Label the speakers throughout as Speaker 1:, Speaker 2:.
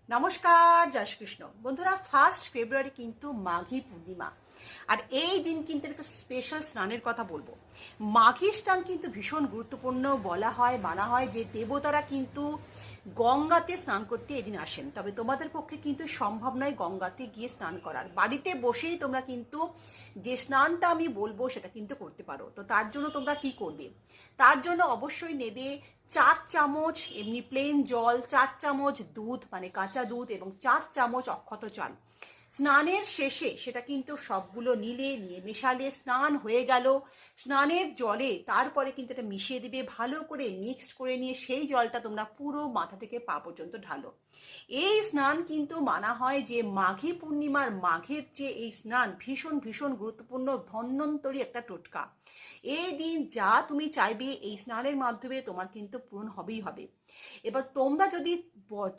Speaker 1: নমস্কার, জয় শ্রীকৃষ্ণ। বন্ধুরা, 1 ফেব্রুয়ারি কিন্তু মাঘী পূর্ণিমা। আর এই দিন কিন্তু একটা স্পেশাল স্নানের কথা বলবো। মাঘী স্নান কিন্তু ভীষণ গুরুত্বপূর্ণ বলা হয়, মানা হয় যে দেবতারা কিন্তু গঙ্গাতে স্নান করতে এদিন আসেন। তবে তোমাদের পক্ষে কিন্তু সম্ভব নয় গঙ্গাতে গিয়ে স্নান করার। বাড়িতে বসেই তোমরা কিন্তু যে স্নানটা আমি বলবো সেটা কিন্তু করতে পারো। তো তার জন্য তোমরা কি করবে? তার জন্য অবশ্যই নেবে 4 চামচ এমনি প্লেন জল, 4 চামচ দুধ মানে কাঁচা দুধ এবং 4 চামচ অক্ষত চাল। স্নানের শেষে সেটা কিন্তু সবগুলো নিয়ে মেশালে স্নান হয়ে গেল। স্নানের জলে তারপরে কিন্তু এটা মিশিয়ে দিবে, ভালো করে মিক্সড করে নিয়ে সেই জলটা তোমরা পুরো মাথা থেকে পা পর্যন্ত ঢালো। এই স্নান কিন্তু মানা হয় যে মাঘী পূর্ণিমার মাঘের যে এই স্নান ভীষণ ভীষণ গুরুত্বপূর্ণ, ধন্বন্তরী একটা টোটকা। এই দিন যা তুমি চাইবে এই স্নানের মাধ্যমে তোমার কিন্তু পূরণ হবেই হবে। এবার তোমরা যদি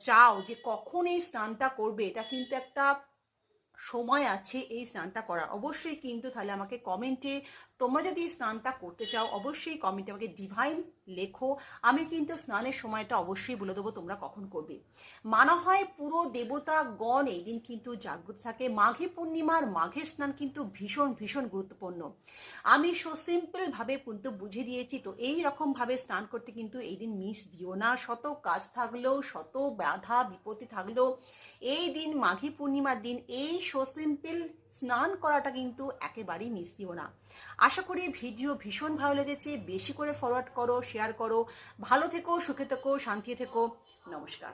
Speaker 1: চাও যে কখন এই স্নানটা করবে, এটা কিন্তু একটা সময় আছে এই স্নানটা করার। অবশ্যই কিন্তু তাহলে আমাকে কমেন্টে, তোমরা যদি স্নানটা করতে চাও অবশ্যই কমেন্টে আমাকে ডিভাইন লেখো। আমি কিন্তু স্নানের সময়টা অবশ্যই বলে দেবো তোমরা কখন করবে। মানা হয় পুরো দেবতাগণ এই দিন কিন্তু জাগ্রত থাকে। মাঘী পূর্ণিমার মাঘের স্নান কিন্তু ভীষণ ভীষণ গুরুত্বপূর্ণ। আমি সো সিম্পল ভাবে কিন্তু বুঝে দিয়েছি। তো এই রকম ভাবে স্নান করতে কিন্তু এই দিন মিস দিও না। শত কাজ থাকলেও, শত বাধা বিপত্তি থাকলেও এই দিন মাঘী পূর্ণিমার দিন এই সো সিম্পল স্নান করাটা কিন্তু একেবারেই মিস দিও না। আশা করি ভিডিও ভীষণ ভালো লেগেছে। বেশি করে ফরওয়ার্ড করো, শেয়ার করো। ভালো থেকো, সুখে থেকো, শান্তি থেকো। নমস্কার।